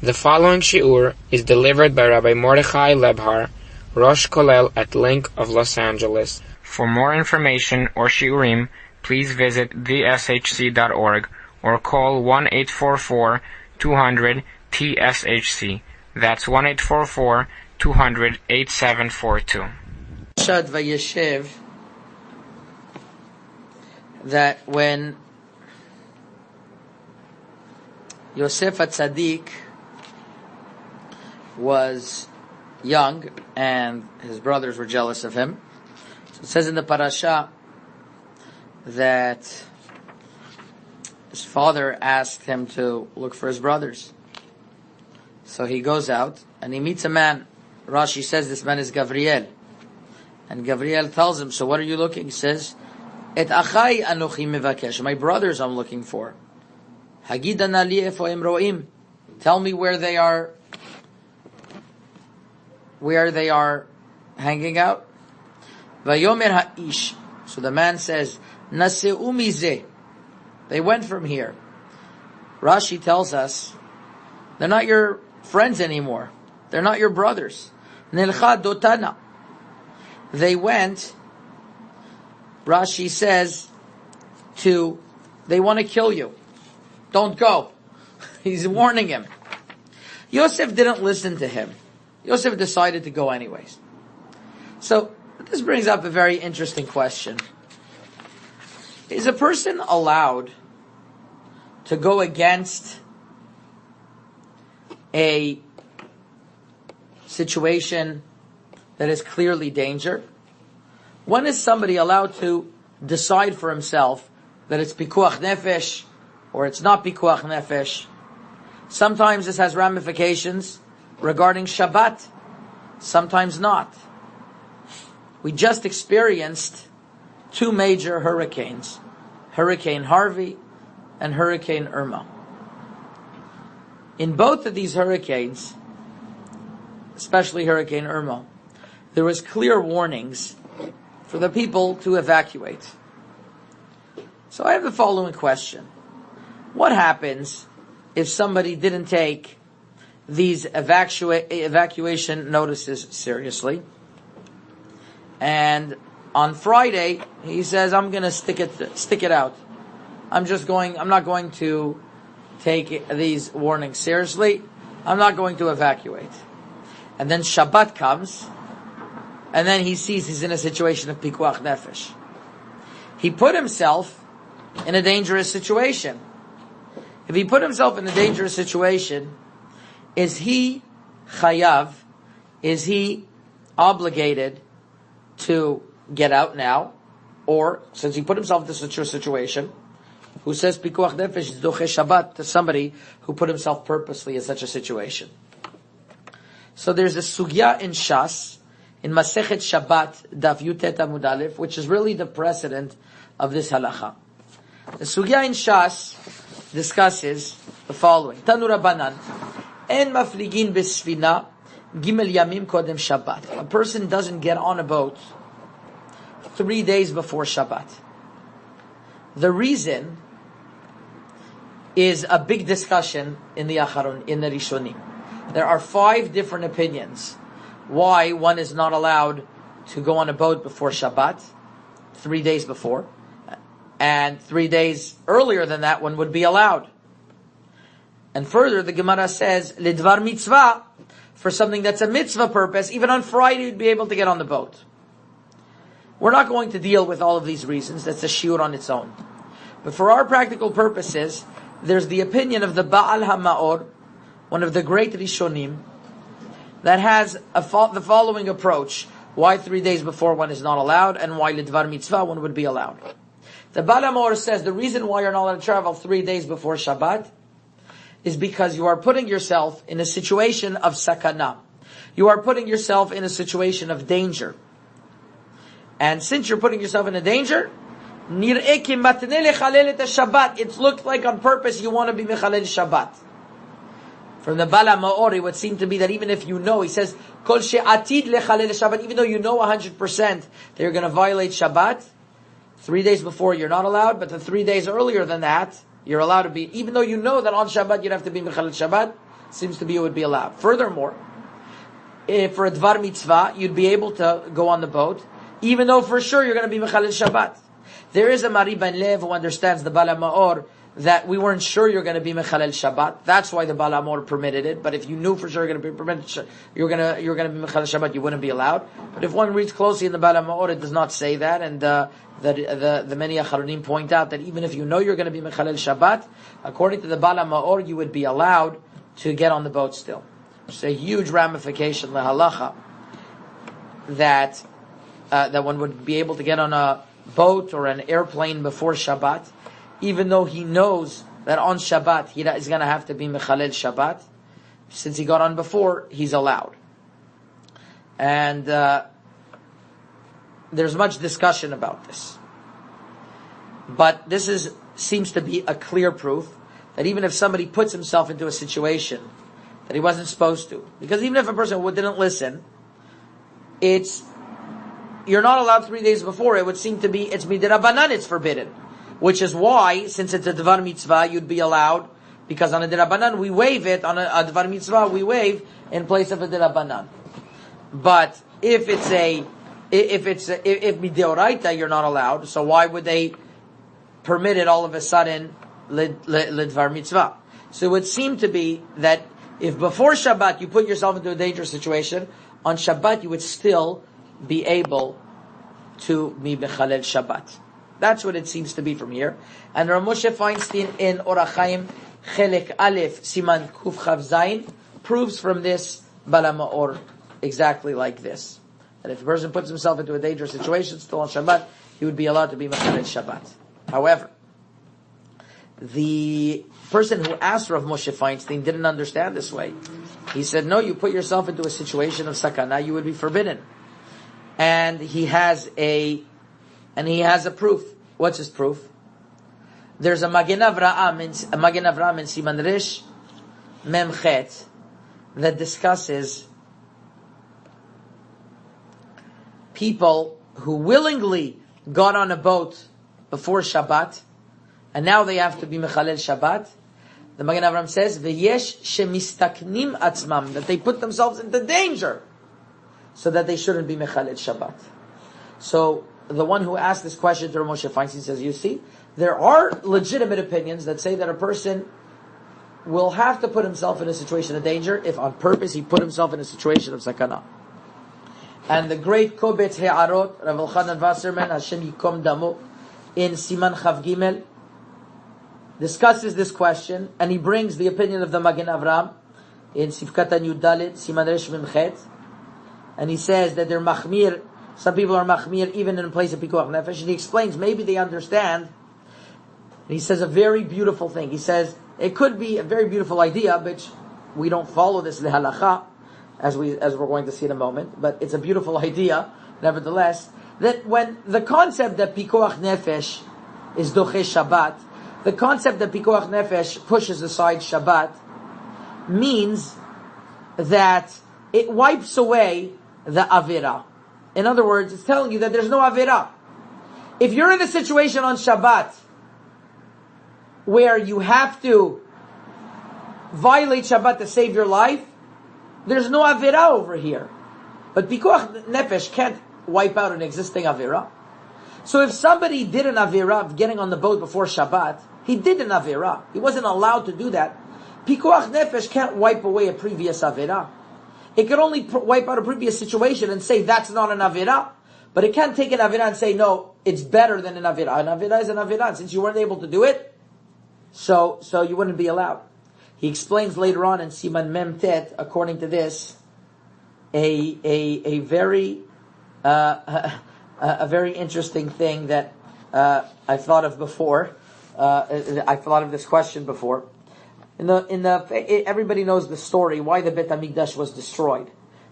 The following shiur is delivered by Rabbi Mordechai Lebhar, Rosh Kollel at Link of Los Angeles. For more information or shiurim, please visit theshc.org or call 1-844-200-TSHC. That's 1-844-200-8742. Shad Vayeshev, that when Yosef HaTzadik was young and his brothers were jealous of him, so it says in the parasha that his father asked him to look for his brothers. So he goes out and he meets a man. Rashi says this man is Gavriel. And Gavriel tells him, so what are you looking? He says, Et achai anochi mevakesh. My brothers I'm looking for. Hagidana li efo em roim. Tell me where they are hanging out. Vayomer ha'ish. So the man says, Naseu mizeh. They went from here. Rashi tells us, they're not your friends anymore. They're not your brothers. Nelcha dotana. They went, Rashi says, they want to kill you. Don't go. He's warning him. Yosef didn't listen to him. Yosef decided to go anyways. So, this brings up a very interesting question. Is a person allowed to go against a situation that is clearly danger? When is somebody allowed to decide for himself that it's pikuch nefesh or it's not pikuch nefesh? Sometimes this has ramifications regarding Shabbat, sometimes not. We just experienced two major hurricanes, Hurricane Harvey and Hurricane Irma. In both of these hurricanes, especially Hurricane Irma, there was clear warnings for the people to evacuate. So I have the following question. What happens if somebody didn't take these evacuation notices seriously? And on Friday, he says, I'm going to stick it out. I'm not going to take these warnings seriously. I'm not going to evacuate. And then Shabbat comes, and then he sees he's in a situation of pikuach nefesh. He put himself in a dangerous situation. If he put himself in a dangerous situation, is he chayav? Is he obligated to get out now? Or, since he put himself in such a situation, who says pikuach nefesh is doche Shabbat to somebody who put himself purposely in such a situation? So there's a sugya in Shas, in Masechet Shabbat, Daf Yutet Amud Aleph, which is really the precedent of this halacha. The sugya in Shas discusses the following. Tanu Rabbanan, En mafligin besfina, Gimel Yamim Kodem Shabbat. A person doesn't get on a boat 3 days before Shabbat. The reason is a big discussion in the Rishonim. There are 5 different opinions why one is not allowed to go on a boat before Shabbat, 3 days before, and 3 days earlier than that one would be allowed. And further, the Gemara says, Lidvar mitzvah, for something that's a mitzvah purpose, even on Friday you'd be able to get on the boat. We're not going to deal with all of these reasons, that's a shiur on its own. But for our practical purposes, there's the opinion of the Baal HaMaor, one of the great Rishonim, that has the following approach: why 3 days before one is not allowed, and why Lidvar Mitzvah one would be allowed. The Baal HaMaor says the reason why you're not allowed to travel 3 days before Shabbat is because you are putting yourself in a situation of sakana. You are putting yourself in a situation of danger. And since you're putting yourself in a danger, it looked like on purpose you want to be mechalel Shabbat. From the Baal HaMaor, it would seem to be that even if you know, he says, Kol she'atid lechalel Shabbat, even though you know 100% that you're going to violate Shabbat, 3 days before you're not allowed, but the 3 days earlier than that, you're allowed to be, even though you know that on Shabbat you'd have to be mechalel Shabbat, seems to be it would be allowed. Furthermore, if for a dvar mitzvah, you'd be able to go on the boat, even though for sure you're going to be mechalel Shabbat. There is a Mari Ben Lev who understands the Bala Ma'or that we weren't sure you're going to be mechalel Shabbat. That's why the Bala Ma'or permitted it. But if you knew for sure you're going to be permitted, you're going to be mechalel Shabbat, you wouldn't be allowed. But if one reads closely in the Bala Ma'or, it does not say that, and the many Acharonim point out that even if you know you're going to be mechalel Shabbat, according to the Bala Ma'or, you would be allowed to get on the boat still. It's a huge ramification, the halacha, that one would be able to get on a boat or an airplane before Shabbat, even though he knows that on Shabbat he is going to have to be mechalel Shabbat. Since he got on before, he's allowed. And there's much discussion about this. But this seems to be a clear proof that even if somebody puts himself into a situation that he wasn't supposed to, because even if a person didn't listen, you're not allowed 3 days before. It would seem to be, it's midirabanan, it's forbidden. Which is why, since it's a dvar mitzvah, you'd be allowed, because on a dirabanan we waive it, on a dvar mitzvah we waive in place of a dirabanan. But if mideoraita, you're not allowed, so why would they permit it all of a sudden lidvar mitzvah? So it would seem to be that if before Shabbat you put yourself into a dangerous situation, on Shabbat you would still be able to be mechalel Shabbat. That's what it seems to be from here. And Rav Moshe Feinstein in Orach Chaim Chelek Aleph Siman Kuf Chav Zayin proves from this Bala Ma'or exactly like this. That if a person puts himself into a dangerous situation still on Shabbat, he would be allowed to be mechalel Shabbat. However, the person who asked Rav Moshe Feinstein didn't understand this way. He said, no, you put yourself into a situation of sakana, you would be forbidden. And he has a proof. What's his proof? There's a Magen Avraham in Siman Rish Mem Chet that discusses people who willingly got on a boat before Shabbat, and now they have to be mechalel Shabbat. The Magen Avraham says, "V'yesh shemistaknim atzmam," that they put themselves into danger, so that they shouldn't be mechalel Shabbat. So the one who asked this question to Rav Moshe Feinstein says, you see, there are legitimate opinions that say that a person will have to put himself in a situation of danger if on purpose he put himself in a situation of sakana. And the great Kobetz He'arot, Rav Elchanan Wasserman, Hashem Yikom Damo, in Siman Chav Gimel, discusses this question, and he brings the opinion of the Magen Avraham in Sifkatan Yud Dalet, Siman Resh Mem Chet, and he says that they're machmir. Some people are machmir even in place of pikuch nefesh, and he explains maybe they understand. And he says a very beautiful thing. He says it could be a very beautiful idea, which we don't follow this lehalacha, as we're going to see in a moment. But it's a beautiful idea, nevertheless. That when the concept that pikuch nefesh is doche Shabbat, the concept that pikuch nefesh pushes aside Shabbat, means that it wipes away the avira. In other words, it's telling you that there's no avira. If you're in a situation on Shabbat where you have to violate Shabbat to save your life, there's no avira over here. But pikuch nefesh can't wipe out an existing avira. So if somebody did an avira of getting on the boat before Shabbat, he did an avira. He wasn't allowed to do that. Pikuch nefesh can't wipe away a previous avira. It could only wipe out a previous situation and say that's not an avira, but it can't take an avira and say no, it's better than an avira. An avira is an avira. Since you weren't able to do it, so you wouldn't be allowed. He explains later on in Siman Mem Tet, according to this, a very interesting thing that I've thought of before. I've thought of this question before. Everybody knows the story why the Bet HaMikdash was destroyed.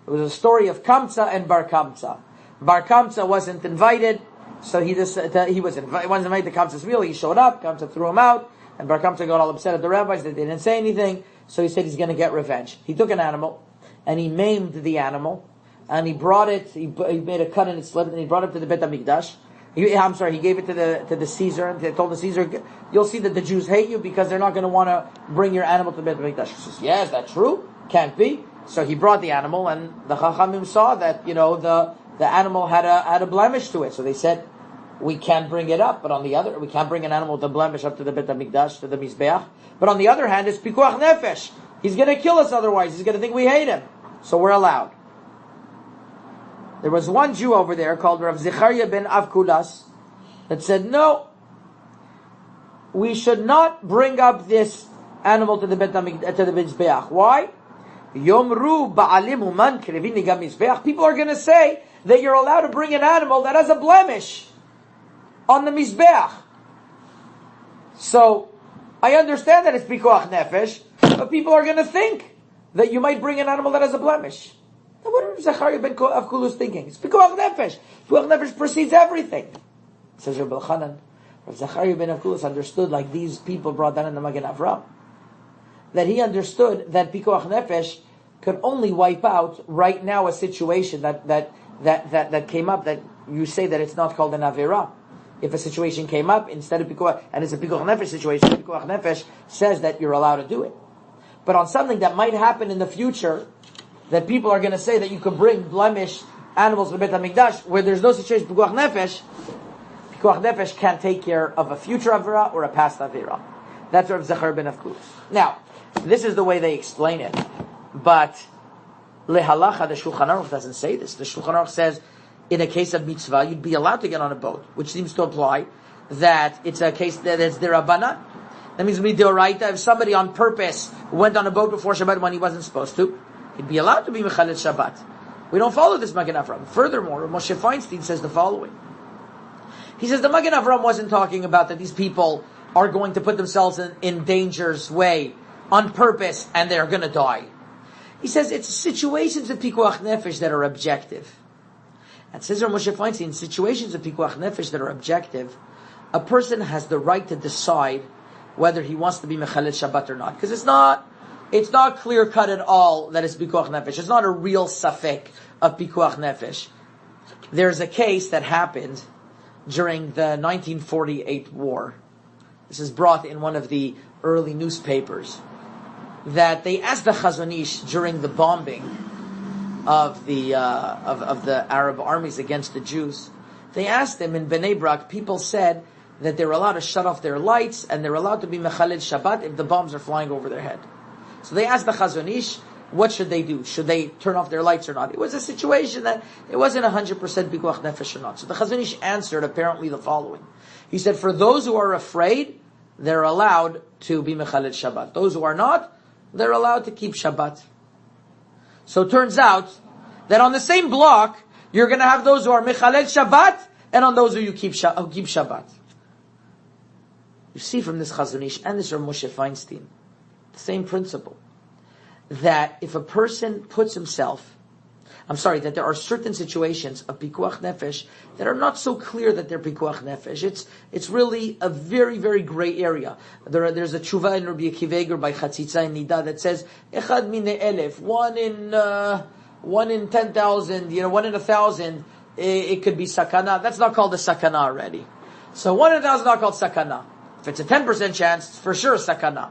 It was a story of Kamsa and Bar Kamsa. Bar Kamsa wasn't invited, so he wasn't invited to Kamsa's meal. He showed up, Kamsa threw him out, and Bar Kamsa got all upset at the rabbis that they didn't say anything. So he said he's going to get revenge. He took an animal and he maimed the animal, and he brought it. He made a cut in its lip, and he brought it to the Bet HaMikdash, He gave it to the Caesar, and they told the Caesar, you'll see that the Jews hate you because they're not going to want to bring your animal to the Beit HaMikdash. He says, yes, that's true. Can't be. So he brought the animal, and the Chachamim saw that, the animal had a blemish to it. So they said, we can't bring it up, but we can't bring an animal with a blemish up to the Beit HaMikdash, to the Mizbeach. But on the other hand, it's pikuch nefesh. He's going to kill us otherwise. He's going to think we hate him. So we're allowed. There was one Jew over there called Rav Zechariah ben Avkulas that said, no, we should not bring up this animal to the Mizbeach. Why? Yomru ba'alim uman krevin ligam Mizbeach. People are going to say that you're allowed to bring an animal that has a blemish on the Mizbeach. So, I understand that it's pikuach nefesh, but people are going to think that you might bring an animal that has a blemish. Now, what is Zechariah ben Avkulus thinking? It's pikuach nefesh. Pikuach nefesh precedes everything. Says Rabbi Elchanan, Rav Zechariah ben Avkulus understood, like these people brought down in the Magen Avraham, that he understood that pikuach nefesh could only wipe out right now a situation that came up that you say that it's not called an avera. If a situation came up, instead of pikuach, and it's a pikuach nefesh situation, pikuach nefesh says that you're allowed to do it. But on something that might happen in the future, that people are going to say that you could bring blemished animals to the Beit HaMikdash, where there's no situation pikuach nefesh can't take care of a future avera or a past avera. That's Rav Zechariah ben Avkulus. Now, this is the way they explain it, but lehalacha, the Shulchan Aruch doesn't say this. The Shulchan Aruch says, in a case of mitzvah, you'd be allowed to get on a boat, which seems to imply that it's a case that it's derabbanan. That means midoraita. If somebody on purpose went on a boat before Shabbat when he wasn't supposed to, he'd be allowed to be mechalet Shabbat. We don't follow this Magen Avraham. Furthermore, Moshe Feinstein says the following. He says the Magen Avraham wasn't talking about that these people are going to put themselves in danger's way on purpose and they're going to die. He says it's situations of pikuach nefesh that are objective. And says Moshe Feinstein, in situations of pikuach nefesh that are objective, a person has the right to decide whether he wants to be mechalet Shabbat or not. Because it's not clear cut at all that it's pikuach nefesh. It's not a real safek of pikuach nefesh. There's a case that happened during the 1948 war. This is brought in one of the early newspapers, that they asked the Chazon Ish during the bombing of the Arab armies against the Jews. They asked them in Bnei Brak, people said that they're allowed to shut off their lights and they're allowed to be mechalel Shabbat if the bombs are flying over their head. So they asked the Chazon Ish, what should they do? Should they turn off their lights or not? It was a situation that it wasn't 100% pikuach nefesh or not. So the Chazon Ish answered apparently the following. He said, for those who are afraid, they're allowed to be mechalel Shabbat. Those who are not, they're allowed to keep Shabbat. So it turns out that on the same block, you're going to have those who are mechalel Shabbat and on those who keep Shabbat. You see from this Chazon Ish and this Rav Moshe Feinstein, the same principle, that if a person puts himself, that there are certain situations of pikuach nefesh that are not so clear that they're pikuach nefesh. It's really a very, very gray area. There's a tshuva in Rabbi Akiva Eiger by Chatzitza and Nida that says echad mine elef, one in 10,000, 1 in 1,000. It could be sakana. That's not called a sakana already. So 1 in 1,000 is not called sakana. If it's a 10% chance, it's for sure sakana.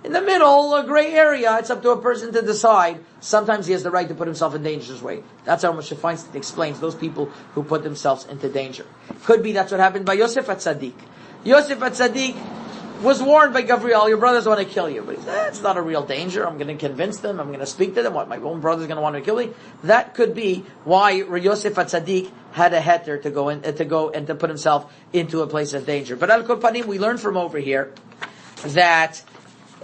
In the middle, a gray area, it's up to a person to decide. Sometimes he has the right to put himself in danger's way. That's how Moshe Feinstein explains those people who put themselves into danger. Could be that's what happened by Yosef HaTzadik. Yosef HaTzadik was warned by Gabriel, your brothers want to kill you. But he said, it's not a real danger. I'm going to convince them. I'm going to speak to them. What, my own brother's going to want to kill me? That could be why Yosef HaTzadik had a heter to go and to put himself into a place of danger. But Al Kol Panim, we learn from over here that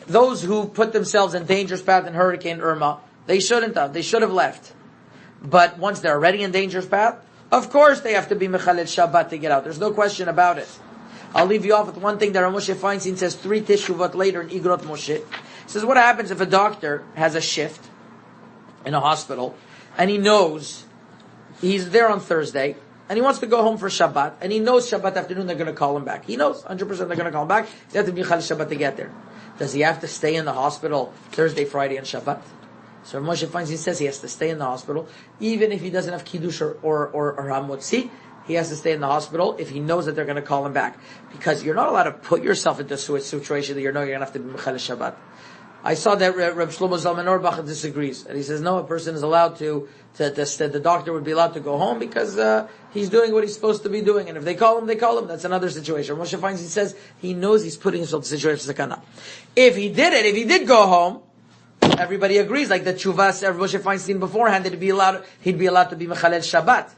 those who put themselves in dangerous path in Hurricane Irma, they shouldn't have. They should have left. But once they're already in dangerous path, of course they have to be mechalel Shabbat to get out. There's no question about it. I'll leave you off with one thing that Moshe Feinstein says 3 teshuvot later in Igrot Moshe. He says, what happens if a doctor has a shift in a hospital and he knows he's there on Thursday and he wants to go home for Shabbat and he knows Shabbat afternoon they're going to call him back. He knows 100% they're going to call him back. They have to be mechalel Shabbat to get there. Does he have to stay in the hospital Thursday, Friday, and Shabbat? So Moshe Feinstein says he has to stay in the hospital, even if he doesn't have Kiddush or Hamotzi. he has to stay in the hospital if he knows that they're going to call him back. Because you're not allowed to put yourself into a situation that you're going to have to be Mechal Shabbat. I saw that Reb Shlomo Zalman Auerbach disagrees. And he says, no, a person is allowed the doctor would be allowed to go home because he's doing what he's supposed to be doing. And if they call him, they call him. That's another situation. Moshe Feinstein says he knows he's putting himself in a situation of sakana. If he did go home, everybody agrees, like the Tshuvas Moshe Feinstein beforehand, that he'd be allowed to be Mechalel Shabbat.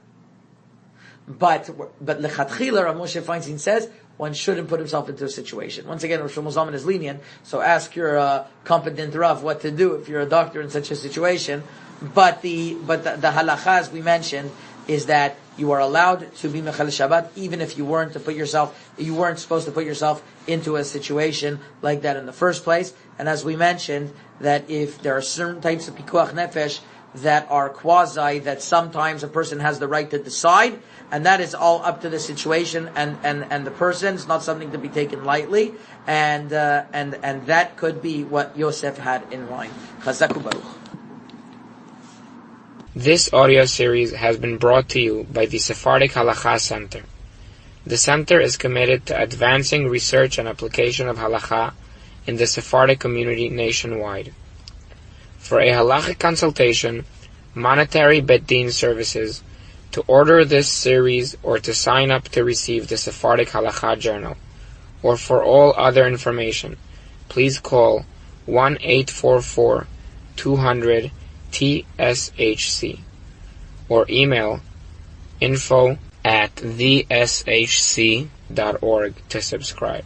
But lechatchila, Rav Moshe Feinstein says one shouldn't put himself into a situation. Once again, Rav Shlomo Zalman is lenient, so ask your competent Rav what to do if you're a doctor in such a situation. But the halacha, as we mentioned, is that you are allowed to be Mechal Shabbat even if you weren't supposed to put yourself into a situation like that in the first place. And as we mentioned, that if there are certain types of pikuch nefesh that are quasi, that sometimes a person has the right to decide, and that is all up to the situation and the person. It's not something to be taken lightly, and that could be what Yosef had in mind. Chazaku Baruch. This audio series has been brought to you by the Sephardic Halacha Center. The center is committed to advancing research and application of Halacha in the Sephardic community nationwide. For a halachic consultation, monetary Bet Din services, to order this series or to sign up to receive the Sephardic Halacha Journal, or for all other information, please call 1-844-200-TSHC or email info@theshc.org to subscribe.